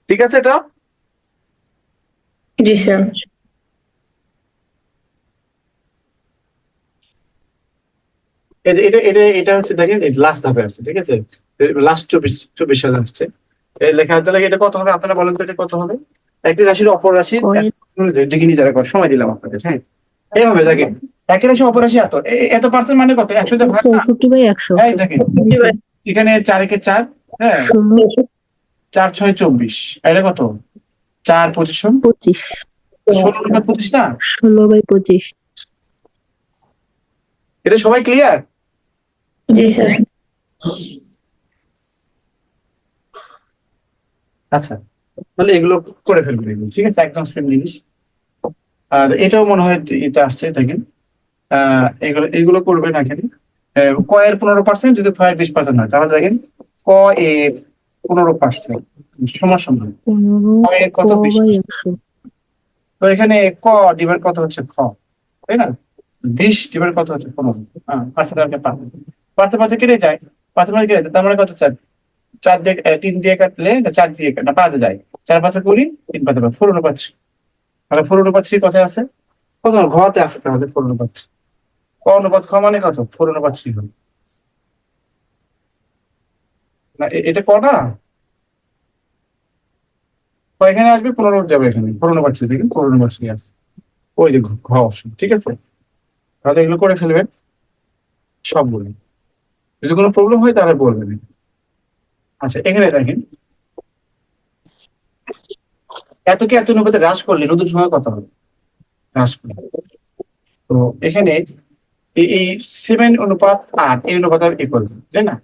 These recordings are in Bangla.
ঠিক আছে এটা? জি স্যার। এটা এটা এটা হচ্ছে দেখেন লাস্ট ধাপে আসছে, ঠিক আছে? লাস্ট 24 সালে আসছে। লেখা হাতে লাগে, এটা কত হবে আপনারা বলেন তো, এটা কত হবে? একটি রাশির অপর রাশির কয়েক ডিগ্রি যারা করে সময় দিলাম আপনাদের, হ্যাঁ। এইভাবে দেখেন, একই রাশি অপর রাশি এত পার্সেন্ট মানে কত? 100 তে ভাগ না? 64/100। এই দেখেন, এখানে 4 একে 4, হ্যাঁ, 16 4 6 24, এটা কত? 4 25, 25। 16/25 না? 16/25। এটা সবাই ক্লিয়ার? জি স্যার। আচ্ছা, তাহলে এগুলো করে ফেলবেন এগুলো, ঠিক আছে? একদম সেম জিনিস। আর এটাও মনে হয় এটা আসছে, দেখেন। এগুলো এগুলো করবেন এখানে। ক এর 15% যদি খ এর 20% হয়, তাহলে দেখেন ক এর 15% সমান সমান 15 ক এর কত? 20। 100। তো এখানে ক ডিভাইড কত হচ্ছে খ, তাই না? 20 ডিভাইড কত হচ্ছে 15। হ্যাঁ, পার্সেন্ট পাবেন। পার্সেন্ট পার্সেন্ট কেটে যায়, পার্সেন্ট পার্সেন্ট কেটে যায়, তার মানে কত? 4। 4 দিয়ে 3 দিয়ে কাটলে, 4 দিয়ে না 5 যায়, 4 5 20, 3 5 4 অনুপাত 3। তাহলে 4 অনুপাত 3 কথায় আছে? কত ঘতে আছে? তাহলে 4 অনুপাত 3। ক অনুপাত খ মানে কত? 4 অনুপাত 3 হবে না? এটা ক না? ক এখানে আসবে, 15 যাবে এখানে, 4 অনুপাত 3 দেখেন, 4 অনুপাত 3 আছে ওই যে ঘ অপশন, ঠিক আছে? তাহলে এগুলো করে ফেলবেন সবগুলো। যদি কোনো প্রবলেম হয় তাহলে বলবেন। আচ্ছা, এখানে দেখেন, এতকে এত অনুপাতে হ্রাস করলে নতুন সংখ্যা কত হবে? হ্রাস করলে, তো এখানে এই 7:8 এই অনুপাত ইকুয়াল, তাই না?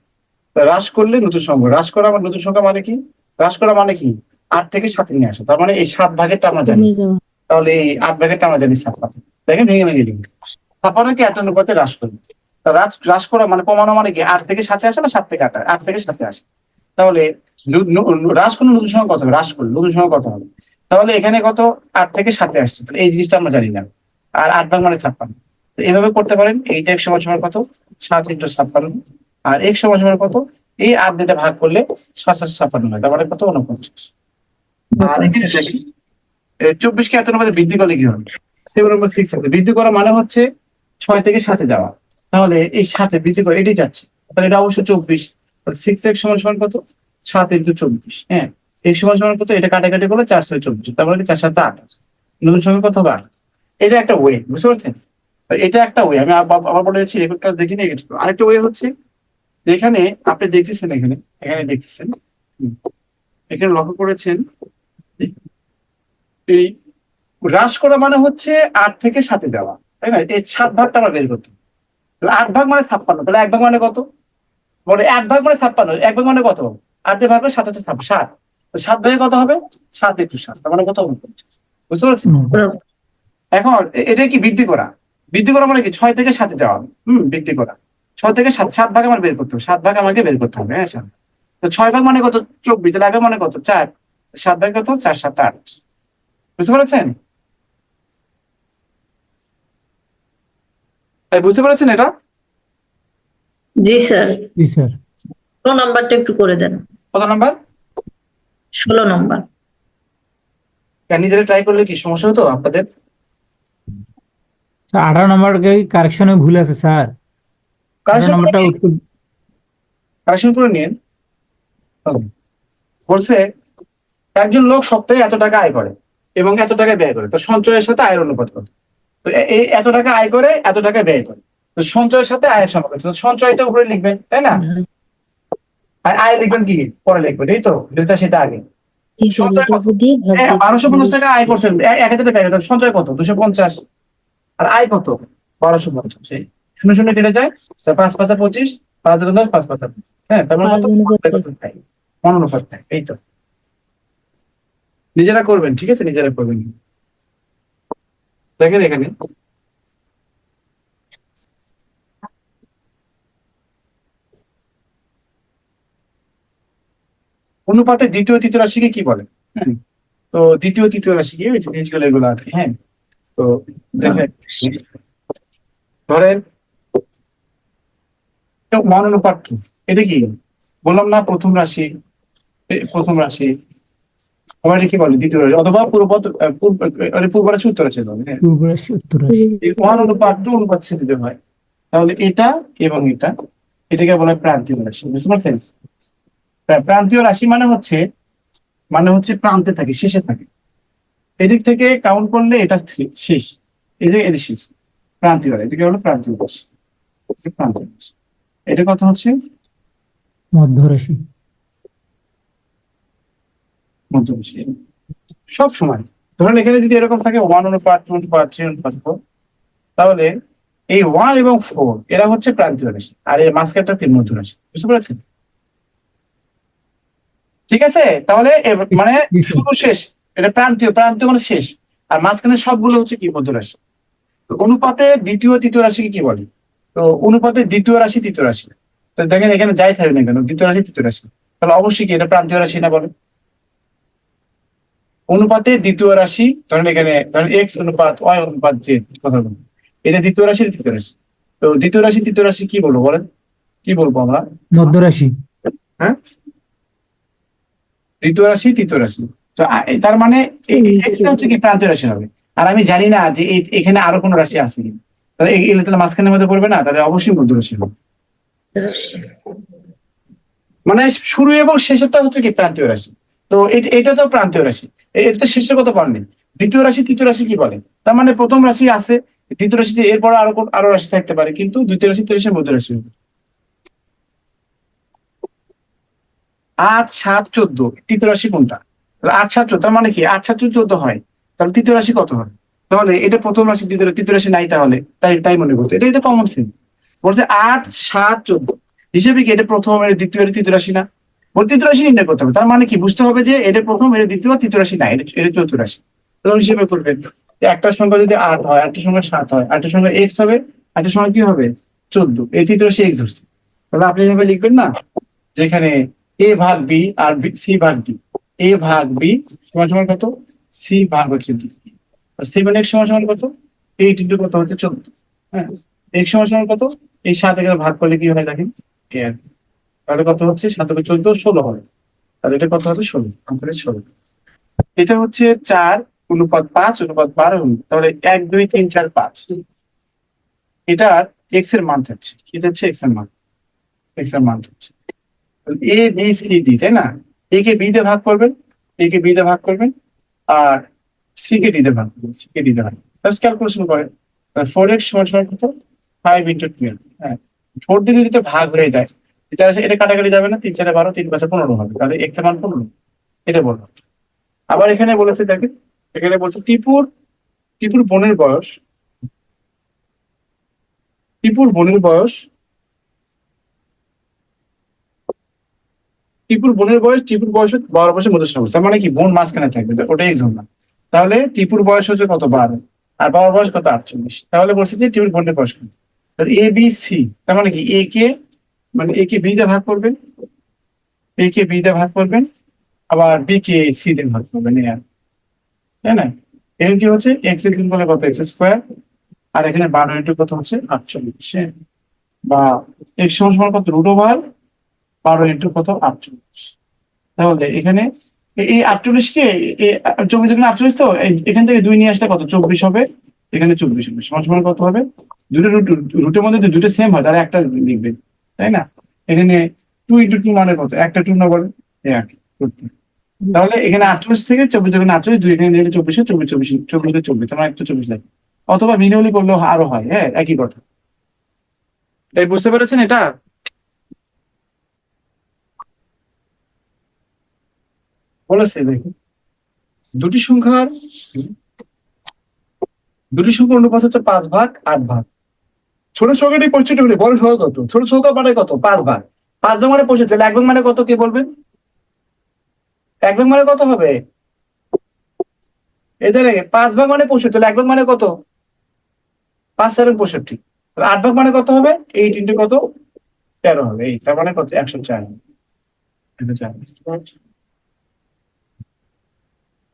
তো হ্রাস করলে নতুন সংখ্যা, হ্রাস করা আমার নতুন সংখ্যা মানে কি? হ্রাস করা মানে কি? 8 থেকে 7 নিয়ে আসা, তার মানে এই 7 ভাগেরটা আমরা জানি। কমে যাওয়া। তাহলে এই 8 ভাগেরটা আমরা জানি 7 ভাগ। দেখেন ভেঙে ভেঙে লিখি, 56কে এত অনুপাতে হ্রাস করবে। তা হ্রাস করা মানে কমানো মানে কি? 8 থেকে 7 আসে না 7 থেকে 8? 8 থেকে 7 আসে। তাহলে হ্রাস করলে নতুন সংখ্যা কত হবে? হ্রাস করলে নতুন সংখ্যা কত হবে? তাহলে এখানে কত? 8 থেকে 7 আসছে, তাহলে এই জিনিসটা আমরা জানি না। আর 8 ভাগ মানে 56। তো এইভাবে করতে পারেন। এইটা x সমান সমান কত? 7 × 56। আর x সমান সমান কত? এই 8 দিয়ে ভাগ করলে 7 7 56 হয়, তার মানে কত? 49। আর এখানে দেখেন, 24 কে এত অনুপাতে বৃদ্ধি করলে কি হবে? 7/6 হবে। বৃদ্ধি করা মানে হচ্ছে 6 থেকে 7 যাওয়া। তাহলে এই 7 বৃদ্ধি করে এটাই যাচ্ছে, তাহলে এটা অবশ্যই 24। তাহলে 6x সমান সমান কত? 7 × 24, হ্যাঁ। x সমান সমান কত? এটা কাটাকাটি করলে 4 7 24, তার মানে 4 7 8। নতুন সংখ্যা কত হবে? 8। এটা একটা ওয়ে, বুঝতে পারছেন? এটা একটা ওয়ে, আমি আবার বলে দিচ্ছি, রেকর্ডটা দেখে নিয়ে। আরেকটা ওয়ে হচ্ছে, এখানে আপনি দেখতেছেন, এখানে এখানে দেখতেছেন, হুম, এখানে লক্ষ্য করেছেন, এই হ্রাস করা মানে হচ্ছে 8 থেকে 7 যাওয়া, তাই না? এই 7 ভাগটা আমরা বের করতে হবে। তাহলে 8 ভাগ মানে 56, তাহলে 1 ভাগ মানে কত? বলে 1 ভাগ মানে 56, 1 ভাগ মানে কত? 8 দিয়ে ভাগ করে 7 হচ্ছে 7। তো 7 ভাগে কত হবে? 7 × 7, তার মানে কত হবে? বুঝতে পারছেন? এখন এটা কি বৃদ্ধি করা? বৃদ্ধি করা মানে কি? 6 থেকে 7 যাওয়া, বৃদ্ধি করা। 6 থেকে 7, 7 ভাগ আমার বের করতে হবে, 7 ভাগ আমাকে বের করতে হবে, হ্যাঁ। 7, তো 6 ভাগ মানে কত? 24, তাহলে 1 ভাগ মানে কত? 4। 7 ভাগ কত? 4 7 8। বুঝতে পেরেছেন? বুঝতে পেরেছেন এটা? জি স্যার। জি স্যার। 16 নাম্বারটা একটু করে দেন। কত নাম্বার? 16 নাম্বার। নিজেরা ট্রাই করলে কি সমস্যা হতো আপনাদের? 18 নম্বরকে কারেকশনে ভুল আছে স্যার। 18 কারেকশন করে নম্বরটা নিন, উত্তর। কারেকশন করে নিন। বলছে একজন লোক সপ্তাহে এত টাকা আয় করে এবং এত টাকা ব্যয় করে, তো সঞ্চয়ের সাথে আয়ের অনুপাত কত? তো এই এত টাকা আয় করে, এত টাকা ব্যয় করে, তো সঞ্চয়ের সাথে আয়ের সম্পর্ক, তো সঞ্চয়টা উপরে লিখবেন, তাই না? আর আয় লিখবেন কি পরে লিখবেন, এই তো যেটা সেটা আগে। জি স্যার, সঞ্চয় এটার কত? উপর দিয়ে ভাগ হ্যাঁ, দিয়ে 1250 টাকা আয় করছেন, 1000 টাকা, সঞ্চয় কত? 250। আর আয় কত? 1250। সেই 0 0 কেটে যায়, 5 5 25, 5 10 5 5। হ্যাঁ, তার মানে কত? 5 অনুপাত 4। কত থাকে? অনুপাত থাকে, এই তো। নিজেরা করবেন, ঠিক আছে? নিজেরা করবেন। দেখেন এখানে অনুপাতে দ্বিতীয় তৃতীয় রাশিকে কি বলে? হ্যাঁ, তো দ্বিতীয় তৃতীয় রাশি কি, ওই জিনিসগুলো এগুলো আছে, হ্যাঁ। তো দেখেন, ধরেন মান অনুপাত কি? এটা কি বললাম না? প্রথম রাশি, প্রথম রাশি, আবার এটা কি বলে দ্বিতীয় রাশি অথবা পূর্ব রাশি উত্তর রাশি বলে, হ্যাঁ। পূর্ব রাশি উত্তর রাশি। এই 1 অনুপাত 2 অনুপাত যদি হয় তাহলে এটা এবং এটাকে বলা হয় প্রান্তীয় রাশি, বুঝতে পারছেন? প্রান্তীয় রাশি মানে হচ্ছে প্রান্তে থাকে, শেষে থাকে। এদিক থেকে কাউন্ট করলে এটা শেষ, এটা শেষ। প্রান্তীয় রাশি, এটাকে বলে প্রান্তীয় রাশি। প্রান্তীয় রাশি এটা কথা হচ্ছে মধ্য রাশি। মধ্য রাশি। সব সময় ধরুন এখানে যদি এরকম থাকে 1 অনুপাত 2 অনুপাত 3 অনুপাত 4, তাহলে এই 1 এবং 4 এরা হচ্ছে প্রান্তীয় রাশি, আর এই মাঝখানটা কি মধ্য রাশি, বুঝতে পেরেছেন? ঠিক আছে, তাহলে মানে জি স্যার। শুরু শেষ, এটা প্রান্তীয়, প্রান্তীয় মানে শেষ, আর মাঝখানে সবগুলো হচ্ছে কি মধ্য রাশি। তো অনুপাতে দ্বিতীয় তৃতীয় রাশিকে কি বলে? তো অনুপাতে দ্বিতীয় রাশি তৃতীয় রাশি, তো দেখেন এখানে যাই থাকবে না কেন দ্বিতীয় রাশি তৃতীয় রাশি, তাহলে অবশ্যই কি এটা প্রান্তীয় রাশি না বলে? অনুপাতে দ্বিতীয় রাশি, ধরেন এখানে ধরেন এক্স অনুপাত ওয়াই অনুপাত জেড কথা বলবো, এটা দ্বিতীয় রাশি তৃতীয় রাশি। তো দ্বিতীয় রাশি তৃতীয় রাশি কি বলবো বলেন? কি বলবো আমরা? মধ্য রাশি। হ্যাঁ, দ্বিতীয় রাশি তৃতীয় রাশি। তো তার মানে এটা হচ্ছে কি প্রান্তীয় রাশি হবে। আর আমি জানি না যে এখানে আরো কোনো রাশি আছে কিনা, তাহলে এগুলো তাহলে মাঝখানের মধ্যে পড়বে না, তাহলে অবশ্যই মধ্য রাশি হবে। মানে শুরু এবং শেষেরটা হচ্ছে কি প্রান্তীয় রাশি। তো এটা তো প্রান্তীয় রাশি, এটা তো শেষের কথা পারেনি। দ্বিতীয় রাশি তৃতীয় রাশি কি বলে? তার মানে প্রথম রাশি আছে, তৃতীয় রাশিতে এরপর আরো রাশি থাকতে পারে, কিন্তু দ্বিতীয় রাশি তৃতীয় রাশি মধ্য রাশি হবে। 8 7 14 তৃতীয় রাশি কোনটা? 8 7 14, তার মানে কি 8 7 14 হয়, তাহলে তৃতীয় রাশি কত হয়? তাহলে এটা প্রথম রাশি, তৃতীয় রাশি নাই, তাহলে তাই মনে করতো, এটা কমন সেন্স। বলছে 8 7 14 হিসেবে কি এটা প্রথম, এর দ্বিতীয়, এর তৃতীয় রাশি না? বল তৃতীয় রাশি নির্ণয় করতে হবে, তার মানে কি বুঝতে হবে যে এটা প্রথম, এর দ্বিতীয়, তৃতীয় রাশি না, এটা চতুর্থ রাশি। তখন হিসেবে করবেন একটার সংখ্যা যদি 8 হয়, আরেকটার সংখ্যা 7 হয়, আরেকটার সংখ্যা এক্স হবে, আরেকটার সংখ্যা কি হবে 14, এই তৃতীয় রাশি এক্স ধরছে। তাহলে আপনি এভাবে লিখবেন না, যেখানে এ ভাগ বি আর সি ভাগ ডি, এ ভাগ বি সমান সমান কত, সি ভাগ হচ্ছে ডি, আর 7x সমান সমান কত, 8 ইন্টু কত হচ্ছে 14, হ্যাঁ। x সমান সমান কত, এই 7 এখানে ভাগ করলে কি হয় দেখেন, এ আর কি। তাহলে কত হচ্ছে 7 কে 14 16 হবে, তাহলে এটা কত হবে 16, আমাদের 16। এটা হচ্ছে 4 অনুপাত 5 অনুপাত 12, তাহলে 1 2 3 4 5, এটার x এর মান হচ্ছে কি, হচ্ছে x এর মান, x এর মান হচ্ছে এ বি সি ডি, তাই না? এ কে বি তে ভাগ করবেন, এ কে বি তে ভাগ করবেন, আর সি কে ডি তে ভাগ করবেন, সি কে ডি তে ভাগ জাস্ট ক্যালকুলেশন করেন। 4x সমান সমান কত, 5 ইন্টু 12, হ্যাঁ। 4 দিয়ে যদি এটা ভাগ হয়ে যায়, এটা কাটাকাটি যাবে না, 3 4 12 3 5 15 হবে, তাহলে x এর মান 15, এটা বললাম। আবার এখানে বলেছে দেখেন, এখানে বলছে টিপুর বোনের বয়স, টিপুর বোনের বয়স টিপুর বয়স 12 বছর মধ্যে সমান, তার মানে কি বোন মাঝখানে থাকবে, ওটাই এক্সাম না। তাহলে টিপুর বয়স হচ্ছে কত 12, আর বাবার বয়স কত 48, তাহলে বলছে যে টিপুর বোনের বয়স কত। তাহলে এ বি সি, তার মানে কি এ কে বি তে ভাগ করবেন, এ কে বি তে ভাগ করবেন, আবার বি কে সি তে ভাগ করবেন, তাই না? এর কি হচ্ছে এক্স গুণ করলে কত, এক্স স্কোয়ার, আর এখানে 12 ইন্টু কত হচ্ছে 48, বা এক্স সমান সমান কত √12 ইন্টু কত 48। তাহলে এখানে এই 48 কে 24 এখানে 48, তো এখান থেকে 2 নিয়ে আসলে কত 24 হবে, এখানে 24 হবে, সমান সমান কত হবে, দুটো রুটের মধ্যে যদি দুটো সেম হয় তাহলে একটা লিখবেন, তাই না? এখানে 2 ইন্টু 2 মানে কত, একটা 2 না বলেন, তাহলে এখানে 48 থেকে 24, এখানে 48, 2 এখানে নিলে 24, 24 24 24, তোমার একটা 24 লাগে, অথবা মিনিমালি করলেও আরো হয়, হ্যাঁ, একই কথা। এই বুঝতে পেরেছেন এটা? বলেছে দেখুন, দুটি সংখ্যার অনুপাত হচ্ছে 5 ভাগ 8 ভাগ। ছোট সংখ্যাটি 65 হলে বড় সংখ্যা কত? ছোট সংখ্যা মানে কত, 5 ভাগ, 5 ভাগ মানে 65, তাহলে 1 ভাগ মানে কত, কে বলবেন? 1 ভাগ মানে কত হবে, এদের 5 ভাগ মানে 65, তাহলে 1 ভাগ মানে কত, 5 7 65, তাহলে 8 ভাগ মানে কত হবে, 8 ইন্টু কত 13 হবে, এই তার মানে কত 104।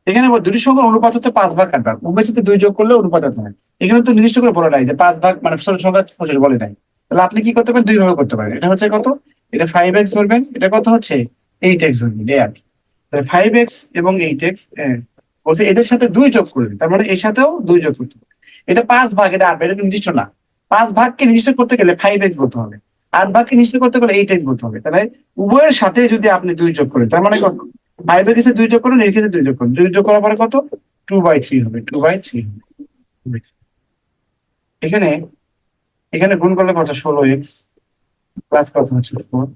এখানে দুটি সংখ্যার অনুপাত হচ্ছে 5 ভাগ 8 ভাগ, উভয়ের সাথে 2 যোগ করলে অনুপাত হয়। এখানে তো নির্দিষ্ট করে বলে নাই যে 5 ভাগ মানে ছোট সংখ্যা 65 বলে নাই, তাহলে আপনি কি করতে পারেন, 2 ভাবে করতে পারেন। এটা হচ্ছে কত, এটা 5x ধরবেন, এটা কত হচ্ছে 8x ধরবেন, এই আর কি। 5x এবং 8x বলছে এদের সাথে 2 যোগ করবে, তার মানে এর সাথেও 2 যোগ করতে হবে। এটা 5 ভাগ, এটা 8 ভাগ, এটা নির্দিষ্ট না। 5 ভাগকে নির্দিষ্ট করতে গেলে 5x বলতে হবে, 8 ভাগকে নির্দিষ্ট করতে গেলে 8x বলতে হবে। তাহলে উভয়ের সাথে যদি আপনি 2 যোগ করেন, তার মানে কত? 5 এর ক্ষেত্রে 2 যোগ করুন, এর ক্ষেত্রে 2 যোগ করুন, 2 যোগ করার পরে কত? 2/3 হবে, 2/3 হবে। এখানে এখানে গুণ করলে কত? 16x প্লাস কত হচ্ছে 4,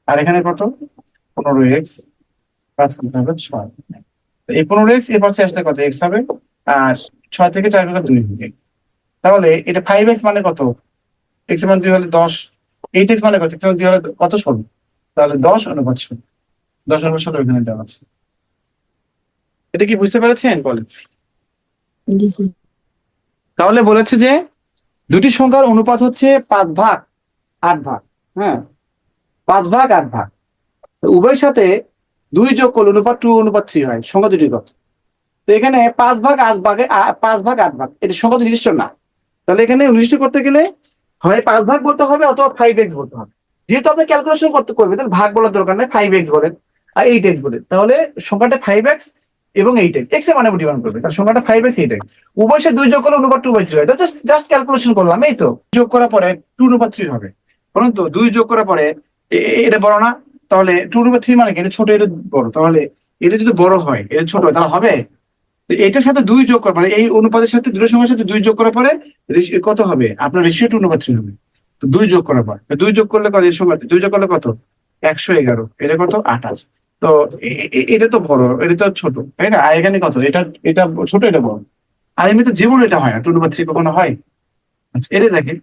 আর এখানে কত? 15x প্লাস কত হবে 6। এই 15x এর পাশে আসলে কত x হবে? আর 6 থেকে 4 গেলে 2 হবে। তাহলে এটা 5x মানে কত? x এর মান 2 হলে 10, 8x মানে কত? x এর মান 2 হলে কত? 16। তাহলে 10/16, 10/16 এখানে দেওয়া আছে। এটা কি বুঝতে পেরেছেন? বলেন। জি স্যার। তাহলে বলেছে যে দুটি সংখ্যার অনুপাত হচ্ছে 5 ভাগ 8 ভাগ। হ্যাঁ, 5 ভাগ 8 ভাগ। উভয়ের সাথে 2 যোগ করলে অনুপাত 2:3 হয়। সংখ্যা দুটি কত? তো এখানে 5 ভাগ 8 ভাগে 5 ভাগ 8 ভাগ, এটা সংখ্যা তো নির্দিষ্ট না। তাহলে এখানে নির্দিষ্ট করতে গেলে হয় 5 ভাগ বলতে হবে অথবা 5x বলতে হবে। যেহেতু আপনি ক্যালকুলেশন করবে, তাহলে ভাগ বলার দরকার নেই, 5x বলেন আর 8x বলেন। তাহলে সংখ্যাটা 5x এবং 8x, x এর মানে ডিমান্ড করবে, তার সংখ্যাটা 5x 8x। উভয়ের সাথে 2 যোগ করলে অনুপাত 2/3 হয়। জাস্ট ক্যালকুলেশন করলাম, এই তো। যোগ করার পরে 2/3 হবে, পরন্তু 2 যোগ করার পরে এটা বড় না, তাহলে 2/3 মানে কি? এটা ছোট, এটা বড়। তাহলে এটা যদি বড় হয়, এটা ছোট হয়, তাহলে হবে? তো এটার সাথে 2 যোগ করার পরে, এই অনুপাতের সাথে দুটো সংখ্যার সাথে 2 যোগ করার পরে কত হবে? আপনার রেশিও 2/3 হবে। তো 2 যোগ করার পর 2 যোগ করলে কত? এই সংখ্যা 2 যোগ করলে কত? 111। এটা কত? 28। তো এটা তো বড়, এটা তো ছোট, তাই না? আর এখানে কত? এটা এটা ছোট, এটা বড়। আর এমনিতে জীবন এটা হয় না, 2/3 কখনো হয়? আচ্ছা, এটা দেখেন,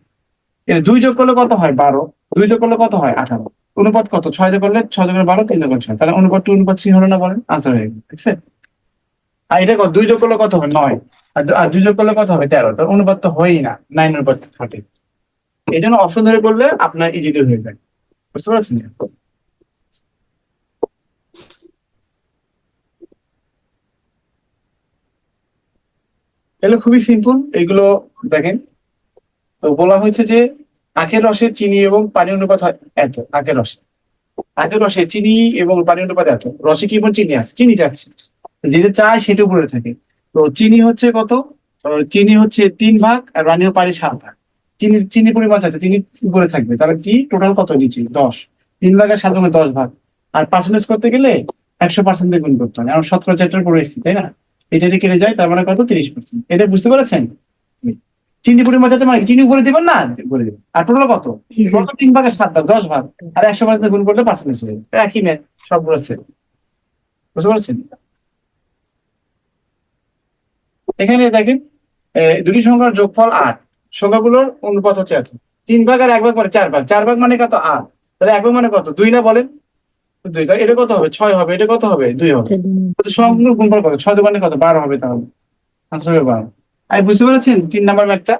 এটা 2 যোগ করলে কত হয়? 12। 2 যোগ করলে কত হয়? 18। অনুপাত কত? 6 যোগ করলে 6 যোগ 12, 3 যোগ 6, তাহলে অনুপাত 2/3 হলো না? বলেন, আনসার হয়ে গেল। ঠিক আছে? আর এটা কত? 2 যোগ করলে কত হবে? 9। আর 2 যোগ করলে কত হবে? 13। তো অনুপাত তো হয়ই না, 9/30। এই জন্য অপশন ধরে করলে আপনার ইজিলি হয়ে যায়। বুঝতে পারছেন? এগুলো খুবই সিম্পল। এগুলো দেখেন, তো বলা হয়েছে যে আখের রসে চিনি এবং পানি অনুপাত হয় এত। আখের রসে চিনি এবং পানি অনুপাত এত। রসে কি পরিমাণ চিনি আছে? চিনি যাচ্ছে, যেটা চায় সেটা উপরে থাকে। তো চিনি হচ্ছে কত? চিনি হচ্ছে 3 ভাগ, আর পানি 7 ভাগ। চিনির পরিমাণ আছে, চিনি উপরে থাকবে, তাহলে কি টোটাল কত নিচে? 10। 3 ভাগ আর 7 ভাগে 10 ভাগ। আর পার্সেন্টেজ করতে গেলে 100% দিয়ে গুণ করতে হয়। আমরা শতকরা চ্যাপ্টার পড়ে এসেছি, তাই না? এটা কেটে যায়, তার মানে কত? 30%। এটা বুঝতে পেরেছেন? চিনি পরিমাণ যাতে, মানে চিনি উপরে দিবেন না, উপরে দিবেন। আর টোটাল কত? জি স্যার। কত? 3 ভাগের 7 ভাগ, 10 ভাগ। আর 100% গুণ করলে পার্সেন্টেজ হয়ে যাবে। একই ম্যাথ সবগুলো আছে। বুঝতে পারছেন? এখানে দেখেন, দুটি সংখ্যার যোগফল 8, সংখ্যাগুলোর অনুপাত হচ্ছে এত। 3 ভাগ আর 1 ভাগ মানে 4 ভাগ, 4 ভাগ মানে কত? 8। তাহলে 1 ভাগ মানে কত? 2 না? বলেন 2। তাহলে এটা কত হবে? 6 হবে। এটা কত হবে? 2 হবে। তো সংখ্যাগুলোর গুণফল কত? 6 দোকানে কত? 12 হবে। তাহলে আনসার হবে 12। আমি বুঝতে পেরেছেন 3 নাম্বার ম্যাথটা?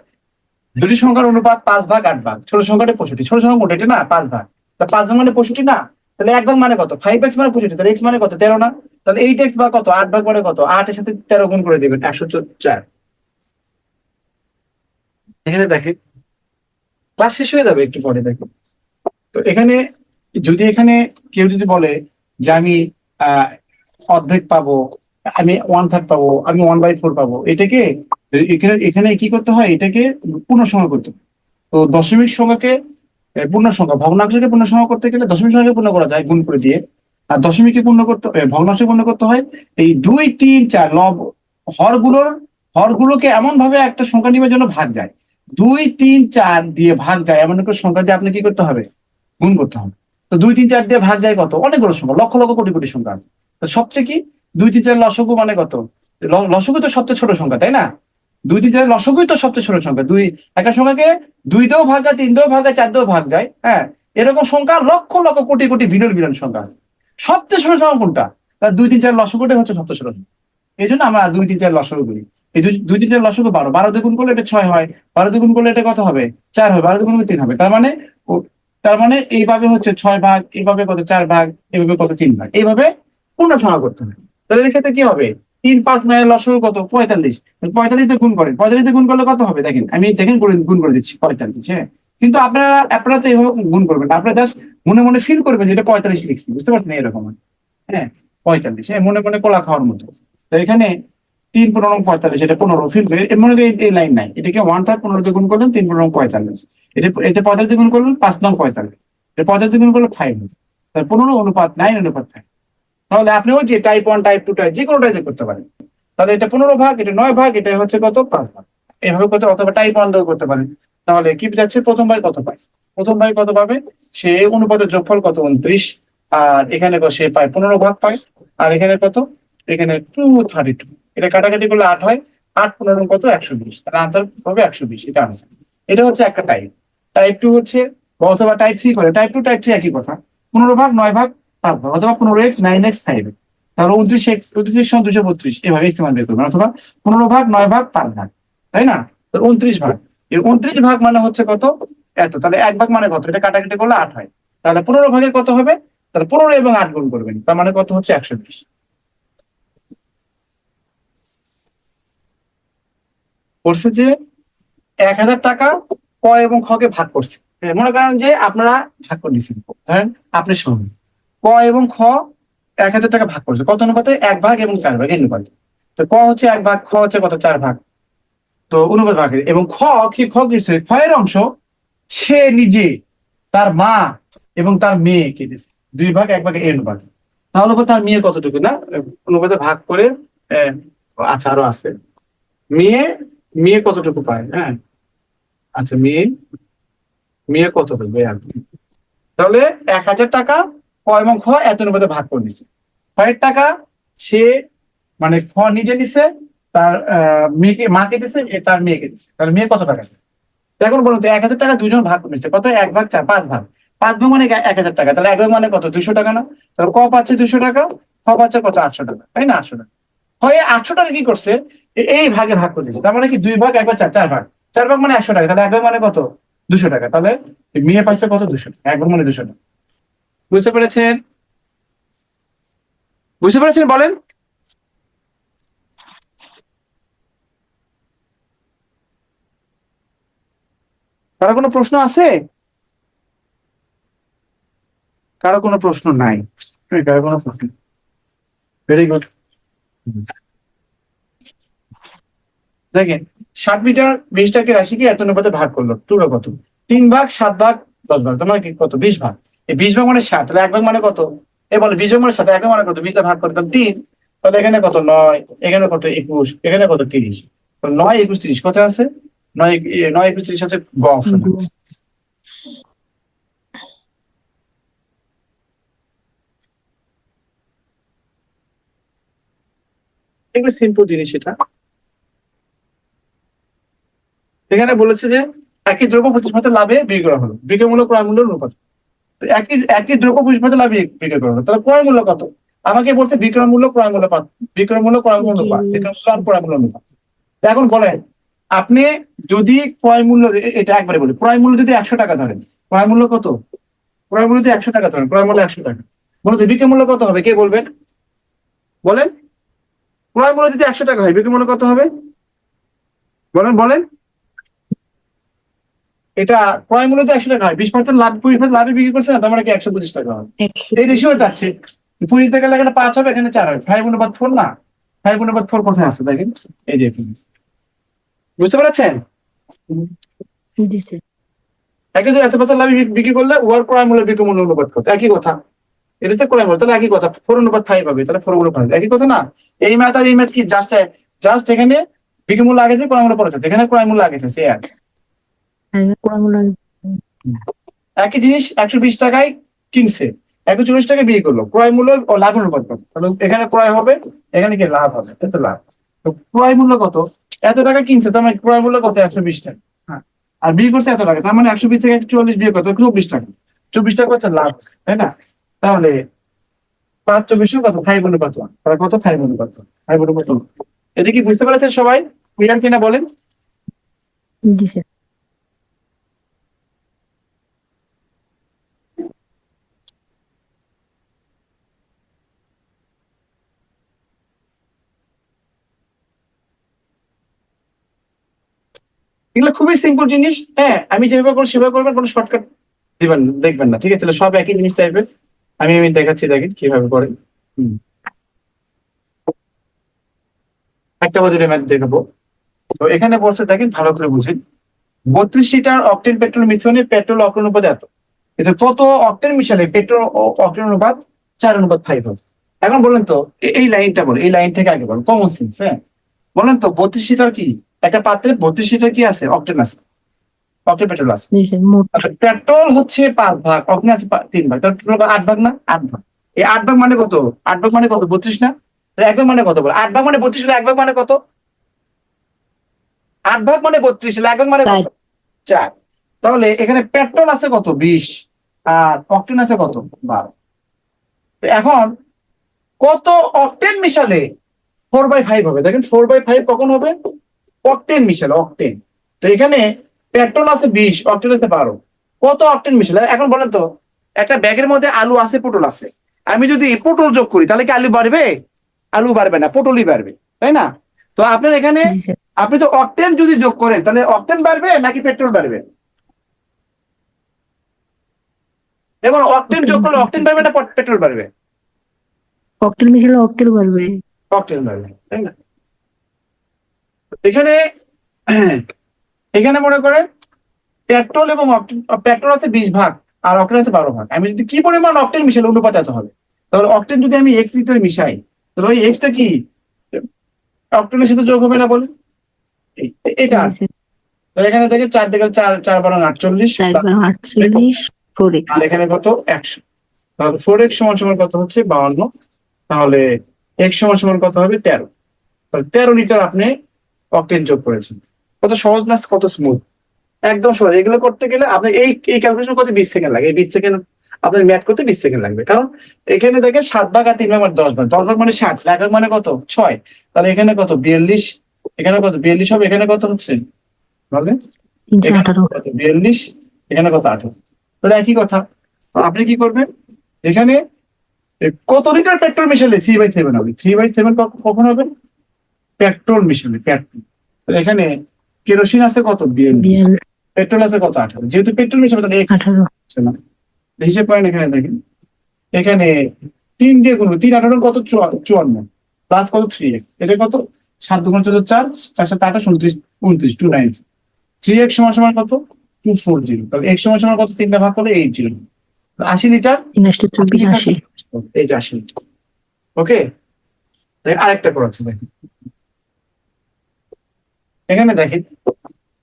দুটি সংখ্যার অনুপাত 5 ভাগ 8 ভাগ। ছোট সংখ্যাটা 65, ছোট সংখ্যা কোনটা? এটা না, 5 ভাগ। তা 5 ভাগ মানে 65 না? তাহলে 1 ভাগ মানে কত? 5x মানে 65, তাহলে x মানে কত? 13 না? তাহলে 8x বা কত? 8 ভাগ মানে কত? 8 এর সাথে 13 গুণ করে দিবেন, 104। এখানে দেখেন, ক্লাস শেষ হয়ে যাবে একটু পরে। দেখেন, তো এখানে যদি এখানে কেউ যদি বলে যে আমি আহ অর্ধেক পাবো, আমি 1/3 পাবো, আমি 1/4 পাবো, এটাকে এখানে এখানে কি করতে হয়? এটাকে পূর্ণ সংখ্যা করতে হয়। তো দশমিক সংখ্যাকে পূর্ণ সংখ্যা, ভগ্নাংশকে পূর্ণ সংখ্যা করতে গেলে দশমিক সংখ্যাকে পূর্ণ করা যায় গুণ করে দিয়ে। আর দশমিককে পূর্ণ করতে, ভগ্নাংশকে পূর্ণ করতে হয় এই 2, 3, 4 হরগুলোকে এমন ভাবে একটা সংখ্যা নিবার জন্য ভাগ যায়, 2, 3, 4 দিয়ে ভাগ যায় এমন একটা সংখ্যা দিয়ে আপনি কি করতে হবে? গুণ করতে হবে। তো 2, 3, 4 দিয়ে ভাগ যায় কত? অনেকগুলো সংখ্যা, লক্ষ লক্ষ কোটি কোটি সংখ্যা আছে। তো সবচেয়ে কি 2, 3, 4 লসগু মানে কত? লসগু তো সবচেয়ে ছোট সংখ্যা, তাই না? 2, 3, 4 লসগুই তো সবচেয়ে ছোট সংখ্যা। একটা সংখ্যাকে 2 দিয়েও ভাগ যায়, 3 দিয়েও ভাগ যায়, 4 দিয়েও ভাগ যায়। হ্যাঁ, এরকম সংখ্যা লক্ষ লক্ষ কোটি কোটি বিলিয়ন বিলিয়ন সংখ্যা আছে। সবচেয়ে ছোট সংখ্যা কোনটা? 2, 3, 4 লসগুটাই হচ্ছে সবচেয়ে ছোট সংখ্যা। এই জন্য আমরা 2, 3, 4 লসগু করি। এই 2, 3, 4 লসগু 12, 12 দিয়ে গুণ করলে এটা 6 হয়, 12 দিয়ে গুণ করলে এটা কত হবে? 4 হবে, 12 দিয়ে গুণ করলে 3 হবে। তার মানে এইভাবে হচ্ছে 6 ভাগ, এইভাবে কত? 4 ভাগ, এইভাবে কত? 3 ভাগ, এইভাবে পূর্ণ সংখ্যা করতে হবে। তাহলে এক্ষেত্রে কি হবে? 3, 5, 9 লসগু কত? 45। 45 দিয়ে গুণ করেন, 45 দিয়ে গুণ করলে কত হবে? দেখেন, আমি দেখেন গুণ করে দিচ্ছি 45। হ্যাঁ, কিন্তু আপনারা তো এইভাবে গুণ করবেন না, আপনারা জাস্ট মনে মনে ফিল করবেন যে এটা 45 লিখছি। বুঝতে পারছেন? এরকম। হ্যাঁ, 45, হ্যাঁ, মনে মনে কলা খাওয়ার মতো। তো এখানে 3×15 এটা 15 ফিল্ড, মনে করি এই লাইন নাই, এটাকে 1/3 15 দিয়ে গুণ করলেন 3×45, এতে 45 দিয়ে গুণ করলেন 5×45, এটা 45 দিয়ে গুণ করলে 5, তাহলে 15:9:5। তাহলে আপনি ওই যে টাইপ 1 টাইপ 2 টাইপ যে কোনোটাই দিয়ে করতে পারেন। তাহলে এটা 15 ভাগ, এটা 9 ভাগ, এটা হচ্ছে কত 5 ভাগ, এইভাবে করতে, অথবা টাইপ 1 দিয়েও করতে পারেন। তাহলে কি যাচ্ছে, প্রথম ভাই কত পায়, প্রথম ভাই কত পাবে, সে অনুপাতের যোগফল কত 29, আর এখানে সে পায় 15 ভাগ পায়, আর এখানে কত, এখানে 232, এটা কাটাকাটি করলে 8 হয়, 8×15 কত 120, তার আনসার হবে 120, এটা আনসার। এটা হচ্ছে একটা টাইপ। টাইপ 2 হচ্ছে, অথবা টাইপ 3 করে, টাইপ 2 টাইপ 3 একই কথা, 15 ভাগ 9 ভাগ 5 ভাগ, অথবা 15x 9x 5, তাহলে 29x 232 এভাবে x মান বের করবেন, অথবা 15 ভাগ 9 ভাগ 5 ভাগ, তাই না? তো 29 ভাগ, এই 29 ভাগ মানে হচ্ছে কত, এত, তাহলে 1 ভাগ মানে কত, এটা কাটাকাটি করলে 8 হয়, তাহলে 15 ভাগের কত হবে, তাহলে 15 এবং 8 গুণ করবেন, তার মানে কত হচ্ছে 120। বলছে যে 1000 টাকা ক এবং খ কে ভাগ করছে, মনে করেন যে আপনারা ভাগ করে দিচ্ছেন, ধরেন আপনি শুনুন, ক এবং খ 1000 টাকা ভাগ করছে, কত অনুপাতে, 1 ভাগ এবং 4 ভাগ এই অনুপাতে। তো ক হচ্ছে 1 ভাগ, খ হচ্ছে কত 4 ভাগ, তো অনুপাত ভাগের, এবং খ দিচ্ছে ক্ষয়ের অংশ সে নিজে, তার মা এবং তার মেয়েকে দিচ্ছে 2 ভাগ 1 ভাগে এই অনুপাত। তাহলে তার মেয়ে কতটুকু না, অনুপাতে ভাগ করে, আচ্ছা আরো আছে, মেয়ে মেয়ে কতটুকু পায়, হ্যাঁ, আচ্ছা মেয়ে মেয়ে কত পাবে আর কি। তাহলে 1000 টাকা ক এবং খ এত অনুপাতে ভাগ করে দিচ্ছে, কয়েক টাকা সে মানে খ নিজে নিছে, তার মেয়েকে, মাকে দিছে, তার মেয়েকে দিছে, তার মেয়ে কত টাকা। এখন বলুন তো 1000 টাকা দুইজন ভাগ করে নিচ্ছে, কত, 1 ভাগ 4, 5 ভাগ, 5 ভাগ মানে 1000 টাকা, তাহলে 1 ভাগ মানে কত 200 টাকা না, তাহলে ক পাচ্ছে 200 টাকা, খ পাচ্ছে কত 800 টাকা, তাই না, 800 টাকা। হয় 800 টাকা কি করছে, এই ভাগে ভাগ করে দিচ্ছে, তার মানে কি 2 ভাগ 1 ভাগ 4, 4 ভাগ, 4 ভাগ মানে 100 টাকা, তাহলে 1 ভাগ মানে কত 200 টাকা, তাহলে মেয়ে পাচ্ছে কত 200 টাকা, 1 ভাগ মানে 200 টাকা। বুঝতে পেরেছেন, বুঝতে পেরেছেন বলেন। কারো কোনো প্রশ্ন আছে, কারো কোনো প্রশ্ন নাই, কারো কোনো প্রশ্ন, ভেরি গুড। দেখেন 60 মিটার 20টাকে রাশিকে এত অনুপাতে ভাগ করলো, টুকরো কত, 3 ভাগ 7 ভাগ 10 ভাগ, তোমার কি কত 20 ভাগ, এই 20 ভাগ মানে 7, তাহলে 1 ভাগ মানে কত, এ বলে 20 ভাগ মানে 7, 1 ভাগ মানে কত, 20 ভাগ করে তাহলে 3, তাহলে এখানে কত 9, এখানে কত 21, এখানে কত 30, 9 21 30 কত আছে, 9 9 21 30 হচ্ছে গ অপশন আছে। এগুলো সিম্পল জিনিস, এটা এখানে বলেছে যে একই দ্রব্য 25% লাভে বিক্রি করা হলো, বিক্রয় মূল্য ক্রয় মূল্যের অনুপাত। তো একই একই দ্রব্য 25% লাভে বিক্রি করা হলো, তাহলে ক্রয় মূল্য কত, আমাকে বলছে বিক্রয় মূল্য ক্রয় মূল্য পাত, বিক্রয় মূল্য ক্রয় মূল্য পাত, বিক্রয় মূল্য আর ক্রয় মূল্য অনুপাত। এখন বলেন আপনি যদি ক্রয় মূল্য, এটা একবারে বলি, ক্রয় মূল্য যদি 100 টাকা ধরেন, ক্রয় মূল্য কত, ক্রয় মূল্য যদি 100 টাকা ধরেন, ক্রয় মূল্য 100 টাকা, বলতে বিক্রয় মূল্য কত হবে, কে বলবেন বলেন, ক্রয় মূল্য যদি 100 টাকা হয় বিক্রয় মূল্য কত হবে, বলেন বলেন। এটা ক্রয় মূল্য তো 100 টাকা হয়, 20% লাভ, 20% লাভে বিক্রি করছে না, তার মানে কি 125 টাকা হয়, এই রেশিও যাচ্ছে, 20 টাকা এখানে 5 হবে, এখানে 4 হবে, 5/4 না, 5/4 কোথায় আছে দেখেন, এই যে বুঝতে পেরেছেন। জি স্যার। একই যে এত পার্সেন্ট লাভে বিক্রি করলে ওয়ার ক্রয় মূল্য বিক্রয় মূল্য অনুপাত কত, একই কথা, এটাতে ক্রয় মূল্য, তাহলে একই কথা, 4/5 হবে, তাহলে 4/5 একই কথা না। এই ম্যাথ আর এই ম্যাথ কি জাস্ট, জাস্ট এখানে বিক্রয় মূল্য আগে ক্রয় মূল্য পরে, এখানে ক্রয় মূল্য আগে সে আর একই জিনিস 120 টাকায় কিনছে, 140 টাকা বিক্রি করলো, ক্রয় মূল্য ও লাভ অনুপাত কত, তাহলে এখানে ক্রয় হবে, এখানে কি লাভ হবে, এত লাভ। তো ক্রয় মূল্য কত, এত টাকা কিনছে, তার মানে ক্রয় মূল্য কত 120 টাকা, হ্যাঁ, আর বিক্রি করছে এত টাকা, তার মানে 120 থেকে 140 বিক্রি করতে 24 টাকা, 24 টাকা হচ্ছে লাভ, তাই না। তাহলে 5/24 কত 5/1, তাহলে কত 5/1, এটা কি বুঝতে পেরেছেন সবাই, ক্লিয়ার কিনা বলেন। জি স্যার। এগুলো খুবই সিম্পল জিনিস, হ্যাঁ, আমি যেভাবে করবো সেভাবে করবেন, কোনো শর্টকাট দিবেন দেখবেন না, ঠিক আছে, তাহলে সব একই জিনিস টাইপের, আমি দেখাচ্ছি, দেখেন কিভাবে করেন। একটা বা দুটো ম্যাথ দেখাবো। তো এখানে বলছে দেখেন ভালো করে বুঝেন, 32 লিটার অকটেন পেট্রোল মিশ্রণে পেট্রোল অক্টেন অনুপাত এত, কিন্তু কত অকটেন মিশালে পেট্রোল ও অকটেন অনুপাত 4:5 হবে। এখন বলেন তো এই লাইনটা বলো, এই লাইন থেকে আগে বলো, কমন সেন্স। হ্যাঁ, বলেন তো 32 লিটার কি একটা পাত্রে 32 লিটার কি আছে, অকটেন আছে, অকটেন পেট্রোল আছে। জি স্যার মোট আচ্ছা, পেট্রোল হচ্ছে 5 ভাগ, অগ্নি আছে 3 ভাগ, তাহলে টোটাল 8 ভাগ না, 8 ভাগ। এই 8 ভাগ মানে কত, 8 ভাগ মানে কত, 32 না? তাহলে 1 ভাগ মানে কত বল, 8 ভাগ মানে 32 হলে 1 ভাগ মানে কত, 8 ভাগ মানে 32 হলে 1 ভাগ মানে কত, 4। তাহলে এখানে পেট্রোল আছে কত, 20, আর অকটেন আছে কত, 12। তো এখন কত অকটেন মিশালে 4/5 হবে, দেখেন 4/5 কখন হবে, অকটেন মিশালে, অকটেন। তো এখানে পেট্রোল আছে 20, অকটেন আছে 12, কত অকটেন মিশালে। এখন বলেন তো একটা ব্যাগের মধ্যে আলু আছে, পটল আছে, আমি যদি পটল যোগ করি তাহলে কি আলু বাড়বে, আলু বাড়বে না, পটলই বাড়বে, তাই না? তো আপনার এখানে জি স্যার আপনি তো অকটেন যদি যোগ করেন তাহলে অকটেন বাড়বে নাকি পেট্রোল বাড়বে, এবং অকটেন যোগ করলে অকটেন বাড়বে না পেট্রোল বাড়বে, অক্টেল মিশালে অক্টেল বাড়বে। অকটেন বাড়বে, তাই না? এখানে এখানে মনে করেন পেট্রোল এবং অকটেন, পেট্রোল আছে 20 ভাগ আর অকটেন আছে 12 ভাগ, আমি যদি কি পরিমাণ অকটেন মিশালে অনুপাত এত হবে, তাহলে অকটেন যদি আমি এক্স লিটারে মিশাই তাহলে ওই এক্সটা কি অকটেনের সাথে যোগ হবে না বলে, এটা। জি স্যার তো এখানে থেকে 4 থেকে 4 4 বারো 48, 4/48 4x আর এখানে কত 100, তাহলে 4x সমান সমান কত হচ্ছে 52, তাহলে x সমান সমান কত হবে 13, তাহলে 13 লিটার আপনি অকটেন যোগ করেছেন। কত সহজ না, কত স্মুথ, একদম সহজ। এগুলো করতে গেলে আপনি এই ক্যালকুলেশন করতে 20 সেকেন্ড লাগে, এই 20 সেকেন্ড আপনার ম্যাথ করতে 20 সেকেন্ড লাগবে, কারণ এখানে দেখেন 7 ভাগ আর 3 ভাগ মানে 10 ভাগ, 10 ভাগ মানে 60, 1 ভাগ মানে কত 6, তাহলে এখানে কত 42, এখানে কত 42 হবে, এখানে কত হচ্ছে বলে, এখানে 318 কত 42, এখানে কত 18, তাহলে একই কথা। তো আপনি কি করবেন, এখানে কত লিটার পেট্রোল মিশালে 3/7 হবে, 3/7 কখন হবে, পেট্রোল মিশালে, পেট্রোল। তাহলে এখানে কেরোসিন আছে কত 42, 42 পেট্রোল আছে কত 18, যেহেতু পেট্রোল মিশাবে তাহলে এক্স 18 না, হিসেব করেন। এখানে দেখেন, এখানে 3 দিয়ে গুনবো, 3 18 কত 54, প্লাস কত 3x, এটা কত 7 2 14 4, 4 7 28 29 29 29, 3x সমান সমান কত 240, তাহলে x সমান সমান কত, 3 ভাগ করলে 80, 80 লিটার, 3 24 80 এই যে 80 লিটার। ওকে, আরেকটা করাচ্ছি দেখেন, এখানে দেখেন